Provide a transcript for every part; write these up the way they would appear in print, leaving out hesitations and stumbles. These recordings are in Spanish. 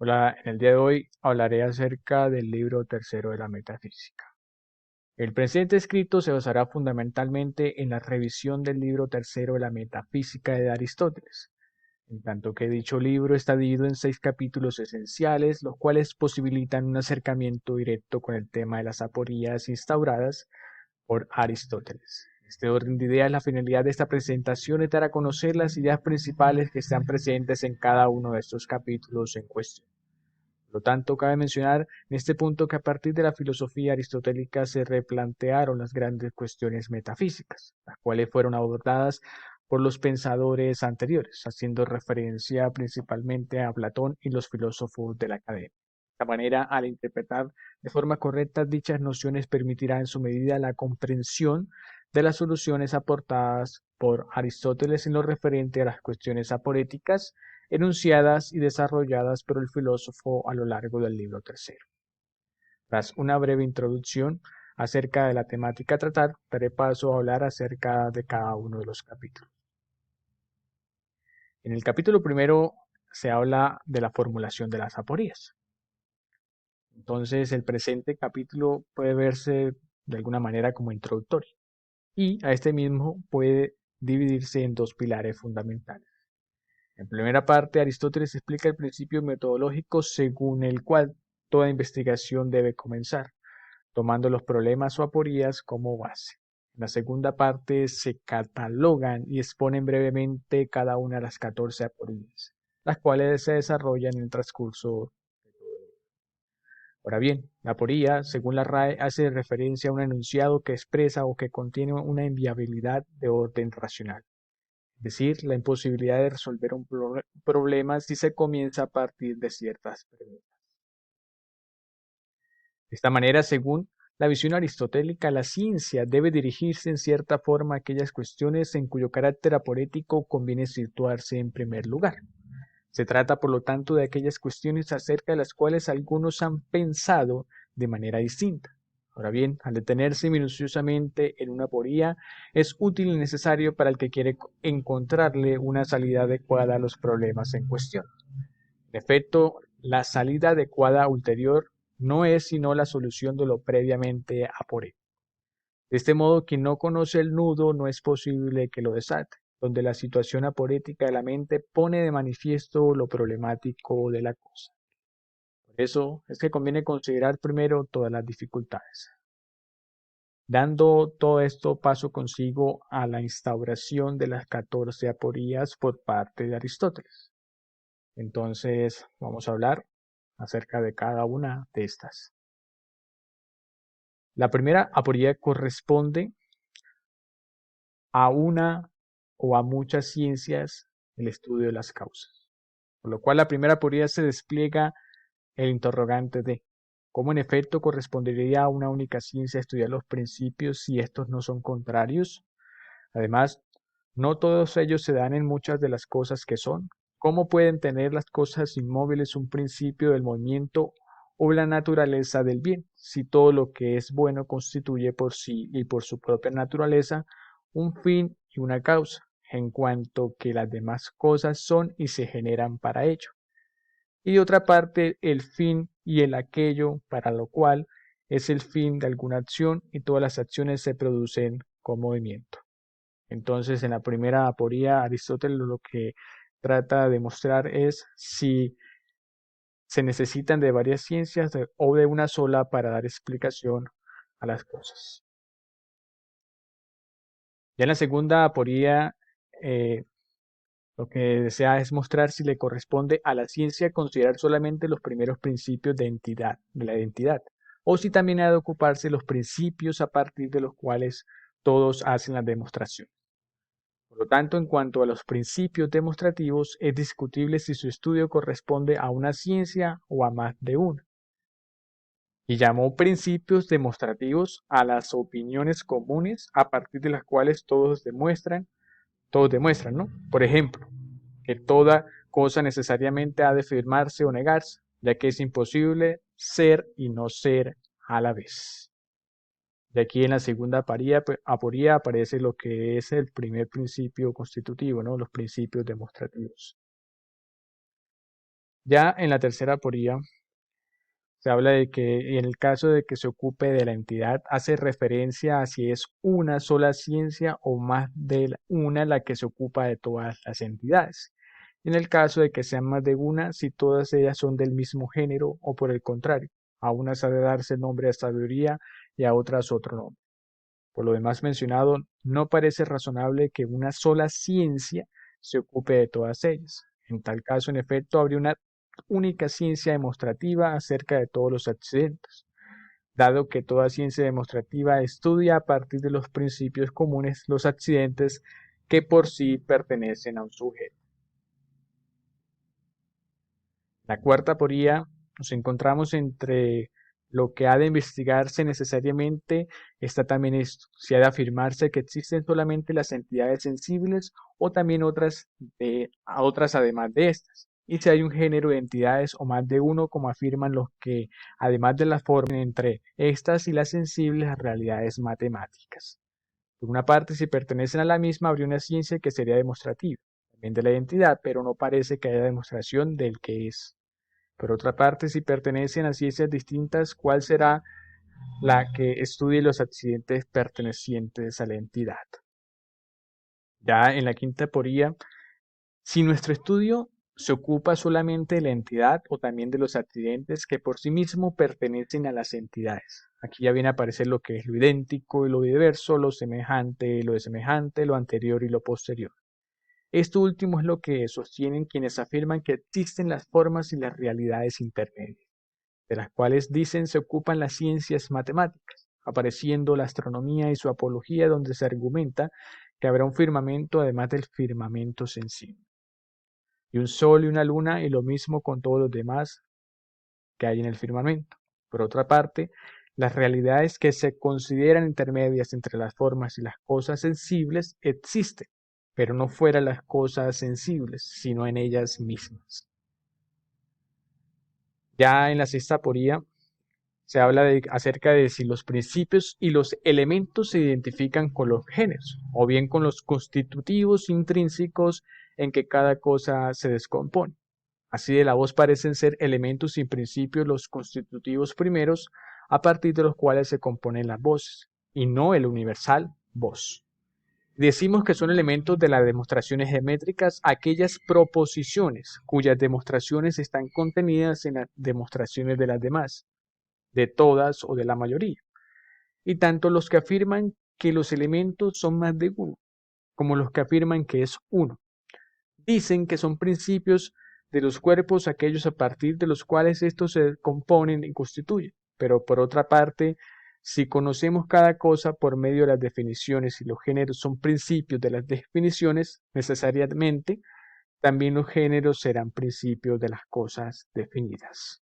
Hola, en el día de hoy hablaré acerca del libro tercero de la metafísica. El presente escrito se basará fundamentalmente en la revisión del libro tercero de la metafísica de Aristóteles, en tanto que dicho libro está dividido en 6 capítulos esenciales, los cuales posibilitan un acercamiento directo con el tema de las aporías instauradas por Aristóteles. Este orden de ideas, la finalidad de esta presentación es dar a conocer las ideas principales que están presentes en cada uno de estos capítulos en cuestión. Por lo tanto, cabe mencionar en este punto que a partir de la filosofía aristotélica se replantearon las grandes cuestiones metafísicas, las cuales fueron abordadas por los pensadores anteriores, haciendo referencia principalmente a Platón y los filósofos de la academia. De esta manera, al interpretar de forma correcta dichas nociones, permitirá en su medida la comprensión de las soluciones aportadas por Aristóteles en lo referente a las cuestiones aporéticas enunciadas y desarrolladas por el filósofo a lo largo del libro tercero. Tras una breve introducción acerca de la temática a tratar, daré paso a hablar acerca de cada uno de los capítulos. En el capítulo primero se habla de la formulación de las aporías. Entonces, el presente capítulo puede verse de alguna manera como introductorio y a este mismo puede dividirse en dos pilares fundamentales. En primera parte, Aristóteles explica el principio metodológico según el cual toda investigación debe comenzar, tomando los problemas o aporías como base. En la segunda parte se catalogan y exponen brevemente cada una de las 14 aporías, las cuales se desarrollan en el transcurso. Ahora bien, la aporía, según la RAE, hace referencia a un enunciado que expresa o que contiene una inviabilidad de orden racional, es decir, la imposibilidad de resolver un problema si se comienza a partir de ciertas premisas. De esta manera, según la visión aristotélica, la ciencia debe dirigirse en cierta forma a aquellas cuestiones en cuyo carácter aporético conviene situarse en primer lugar. Se trata, por lo tanto, de aquellas cuestiones acerca de las cuales algunos han pensado de manera distinta. Ahora bien, al detenerse minuciosamente en una aporía, es útil y necesario para el que quiere encontrarle una salida adecuada a los problemas en cuestión. En efecto, la salida adecuada ulterior no es sino la solución de lo previamente aporético. De este modo, quien no conoce el nudo no es posible que lo desate, donde la situación aporética de la mente pone de manifiesto lo problemático de la cosa. Por eso es que conviene considerar primero todas las dificultades. Dando todo esto paso consigo a la instauración de las 14 aporías por parte de Aristóteles. Entonces, vamos a hablar acerca de cada una de estas. La primera aporía corresponde a una o a muchas ciencias el estudio de las causas. Por lo cual la primera aporía se despliega el interrogante de cómo en efecto correspondería a una única ciencia estudiar los principios si estos no son contrarios. Además, no todos ellos se dan en muchas de las cosas que son. ¿Cómo pueden tener las cosas inmóviles un principio del movimiento o la naturaleza del bien, si todo lo que es bueno constituye por sí y por su propia naturaleza un fin y una causa, en cuanto que las demás cosas son y se generan para ello? Y de otra parte, el fin y el aquello para lo cual es el fin de alguna acción y todas las acciones se producen con movimiento. Entonces, en la primera aporía, Aristóteles lo que trata de mostrar es si se necesitan de varias ciencias o de una sola para dar explicación a las cosas. Ya en la segunda aporía, eh, lo que desea es mostrar si le corresponde a la ciencia considerar solamente los primeros principios de la identidad, o si también ha de ocuparse los principios a partir de los cuales todos hacen la demostración. Por lo tanto, en cuanto a los principios demostrativos, es discutible si su estudio corresponde a una ciencia o a más de una. Y llamó principios demostrativos a las opiniones comunes a partir de las cuales todos demuestran, ¿no? Por ejemplo, que toda cosa necesariamente ha de afirmarse o negarse, ya que es imposible ser y no ser a la vez. De aquí en la segunda aporía aparece lo que es el primer principio constitutivo, ¿no? Los principios demostrativos. Ya en la tercera aporía se habla de que en el caso de que se ocupe de la entidad, hace referencia a si es una sola ciencia o más de una la que se ocupa de todas las entidades. En el caso de que sean más de una, si todas ellas son del mismo género o por el contrario, a unas ha de darse el nombre de sabiduría y a otras otro nombre. Por lo demás mencionado, no parece razonable que una sola ciencia se ocupe de todas ellas. En tal caso, en efecto, habría una única ciencia demostrativa acerca de todos los accidentes, dado que toda ciencia demostrativa estudia a partir de los principios comunes los accidentes que por sí pertenecen a un sujeto. La cuarta aporía nos encontramos entre lo que ha de investigarse necesariamente está también esto, si ha de afirmarse que existen solamente las entidades sensibles o también otras además de estas, y si hay un género de entidades o más de uno, como afirman los que, además de la forma entre estas y las sensibles, las realidades matemáticas. Por una parte, si pertenecen a la misma, habría una ciencia que sería demostrativa, también de la identidad, pero no parece que haya demostración del que es. Por otra parte, si pertenecen a ciencias distintas, ¿cuál será la que estudie los accidentes pertenecientes a la entidad? Ya en la quinta aporía, si nuestro estudio se ocupa solamente de la entidad o también de los accidentes que por sí mismos pertenecen a las entidades. Aquí ya viene a aparecer lo que es lo idéntico y lo diverso, lo semejante y lo desemejante, lo anterior y lo posterior. Esto último es lo que sostienen quienes afirman que existen las formas y las realidades intermedias, de las cuales dicen se ocupan las ciencias matemáticas, apareciendo la astronomía y su apología, donde se argumenta que habrá un firmamento además del firmamento sensible, y un sol y una luna, y lo mismo con todos los demás que hay en el firmamento. Por otra parte, las realidades que se consideran intermedias entre las formas y las cosas sensibles existen, pero no fuera las cosas sensibles, sino en ellas mismas. Ya en la sexta aporía se habla acerca de si los principios y los elementos se identifican con los géneros, o bien con los constitutivos intrínsecos en que cada cosa se descompone. Así de la voz parecen ser elementos y principios los constitutivos primeros, a partir de los cuales se componen las voces, y no el universal voz. Decimos que son elementos de las demostraciones geométricas aquellas proposiciones cuyas demostraciones están contenidas en las demostraciones de las demás, de todas o de la mayoría, y tanto los que afirman que los elementos son más de uno, como los que afirman que es uno. Dicen que son principios de los cuerpos aquellos a partir de los cuales estos se componen y constituyen. Pero por otra parte, si conocemos cada cosa por medio de las definiciones y los géneros son principios de las definiciones, necesariamente también los géneros serán principios de las cosas definidas.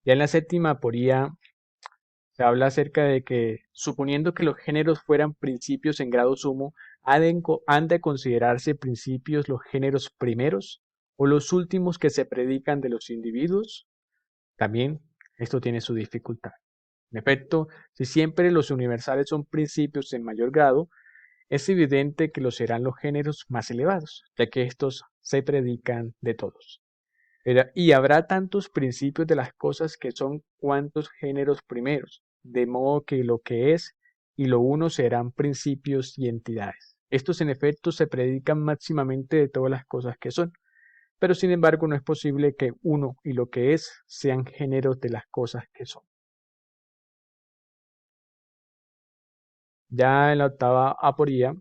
Ya en la séptima aporía se habla acerca de que, suponiendo que los géneros fueran principios en grado sumo, han de considerarse principios los géneros primeros o los últimos que se predican de los individuos. También esto tiene su dificultad. En efecto, si siempre los universales son principios en mayor grado, es evidente que lo serán los géneros más elevados, ya que estos se predican de todos. Y habrá tantos principios de las cosas que son cuantos géneros primeros, de modo que lo que es y lo uno serán principios y entidades. Estos en efecto se predican máximamente de todas las cosas que son, pero sin embargo no es posible que uno y lo que es sean géneros de las cosas que son. Ya en la octava aporía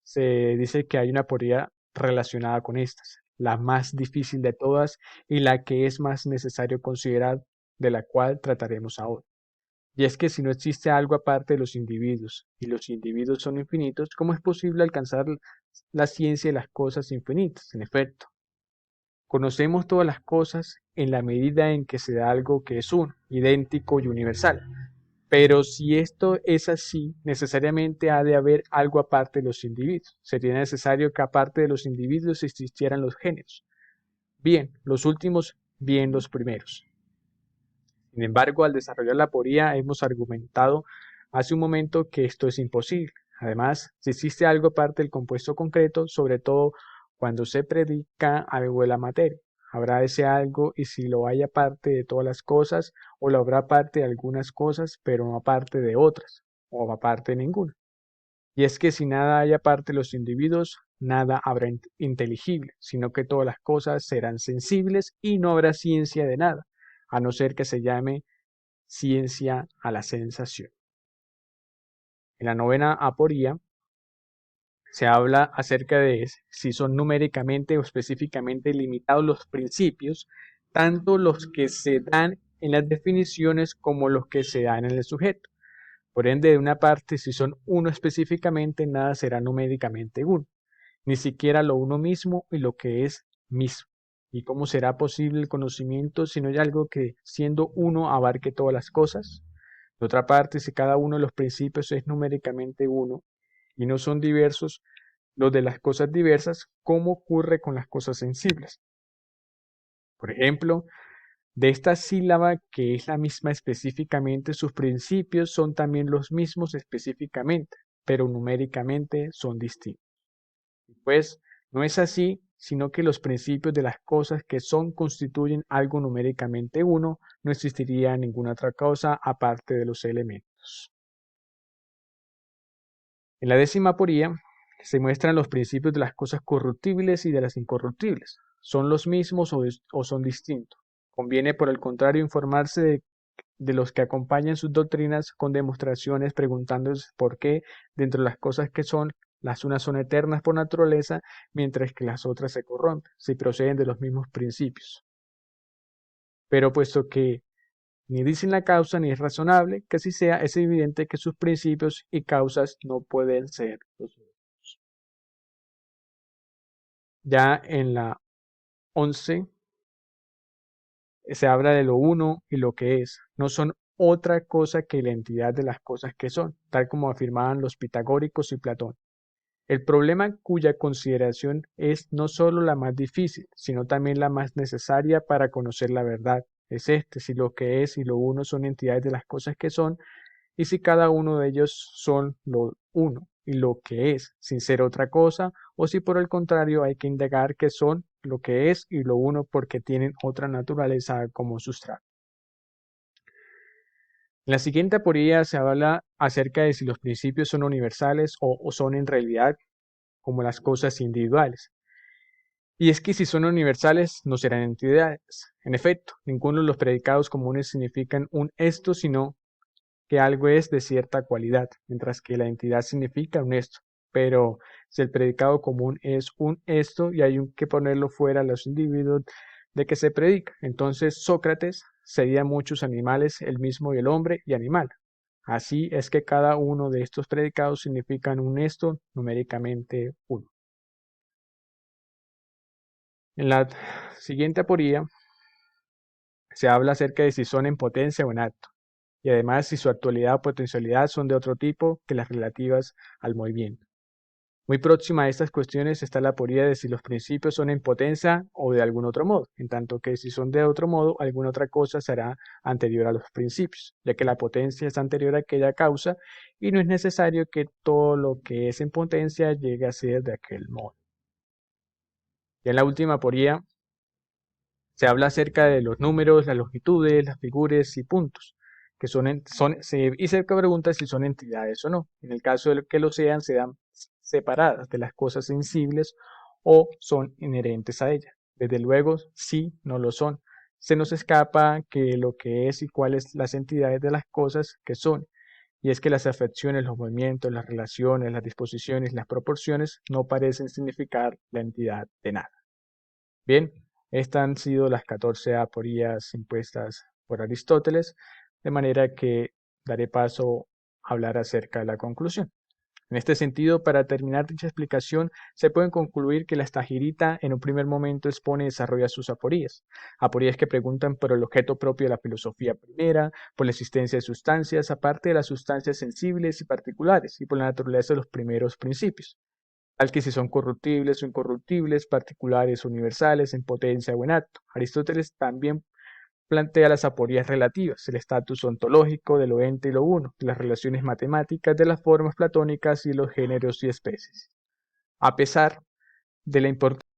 se dice que hay una aporía relacionada con estas, la más difícil de todas y la que es más necesario considerar, de la cual trataremos ahora. Y es que si no existe algo aparte de los individuos y los individuos son infinitos, ¿cómo es posible alcanzar la ciencia de las cosas infinitas? En efecto, conocemos todas las cosas en la medida en que se da algo que es uno, idéntico y universal. Pero si esto es así, necesariamente ha de haber algo aparte de los individuos. Sería necesario que aparte de los individuos existieran los géneros. Bien los últimos, bien los primeros. Sin embargo, al desarrollar la aporía hemos argumentado hace un momento que esto es imposible. Además, si existe algo aparte del compuesto concreto, sobre todo cuando se predica algo de la materia, habrá ese algo y si lo hay aparte de todas las cosas, o lo habrá aparte de algunas cosas, pero no aparte de otras, o aparte de ninguna. Y es que si nada hay aparte de los individuos, nada habrá inteligible, sino que todas las cosas serán sensibles y no habrá ciencia de nada, a no ser que se llame ciencia a la sensación. En la novena aporía se habla acerca de si son numéricamente o específicamente limitados los principios, tanto los que se dan en las definiciones como los que se dan en el sujeto. Por ende, de una parte, si son uno específicamente, nada será numéricamente uno, ni siquiera lo uno mismo y lo que es mismo. ¿Y cómo será posible el conocimiento si no hay algo que, siendo uno, abarque todas las cosas? De otra parte, si cada uno de los principios es numéricamente uno y no son diversos, los de las cosas diversas, ¿cómo ocurre con las cosas sensibles? Por ejemplo, de esta sílaba que es la misma específicamente, sus principios son también los mismos específicamente, pero numéricamente son distintos. Pues no es así, sino que los principios de las cosas que son constituyen algo numéricamente uno, no existiría ninguna otra cosa aparte de los elementos. En la décima aporía se muestran los principios de las cosas corruptibles y de las incorruptibles. ¿Son los mismos o son distintos? Conviene, por el contrario, informarse de los que acompañan sus doctrinas con demostraciones, preguntándose por qué, dentro de las cosas que son, las unas son eternas por naturaleza, mientras que las otras se corrompen, si proceden de los mismos principios. Pero puesto que ni dicen la causa ni es razonable que así sea, es evidente que sus principios y causas no pueden ser los mismos. Ya en la 11 se habla de lo uno y lo que es. No son otra cosa que la entidad de las cosas que son, tal como afirmaban los pitagóricos y Platón. El problema cuya consideración es no solo la más difícil, sino también la más necesaria para conocer la verdad, es este, si lo que es y lo uno son entidades de las cosas que son, y si cada uno de ellos son lo uno y lo que es, sin ser otra cosa, o si por el contrario hay que indagar que son lo que es y lo uno porque tienen otra naturaleza como sustrato. En la siguiente aporía se habla acerca de si los principios son universales o son en realidad como las cosas individuales. Y es que si son universales, no serán entidades. En efecto, ninguno de los predicados comunes significan un esto, sino que algo es de cierta cualidad, mientras que la entidad significa un esto. Pero si el predicado común es un esto y hay que ponerlo fuera a los individuos de que se predica, entonces Sócrates sería muchos animales, el mismo y el hombre y animal. Así es que cada uno de estos predicados significan un esto numéricamente uno. En la siguiente aporía se habla acerca de si son en potencia o en acto, y además si su actualidad o potencialidad son de otro tipo que las relativas al movimiento. Muy próxima a estas cuestiones está la aporía de si los principios son en potencia o de algún otro modo, en tanto que si son de otro modo, alguna otra cosa será anterior a los principios, ya que la potencia es anterior a aquella causa y no es necesario que todo lo que es en potencia llegue a ser de aquel modo. Y en la última aporía se habla acerca de los números, las longitudes, las figuras y puntos, que y se pregunta si son entidades o no. En el caso de que lo sean, se dan separadas de las cosas sensibles o son inherentes a ellas. Desde luego, sí, no lo son. Se nos escapa que lo que es y cuáles las entidades de las cosas que son. Y es que las afecciones, los movimientos, las relaciones, las disposiciones, las proporciones no parecen significar la entidad de nada. Bien, estas han sido las 14 aporías impuestas por Aristóteles, de manera que daré paso a hablar acerca de la conclusión. En este sentido, para terminar dicha explicación, se puede concluir que la estagirita en un primer momento expone y desarrolla sus aporías que preguntan por el objeto propio de la filosofía primera, por la existencia de sustancias, aparte de las sustancias sensibles y particulares, y por la naturaleza de los primeros principios al que si son corruptibles o incorruptibles, particulares o universales, en potencia o en acto. Aristóteles también plantea las aporías relativas, el estatus ontológico de lo ente y lo uno, las relaciones matemáticas de las formas platónicas y los géneros y especies. A pesar de la importancia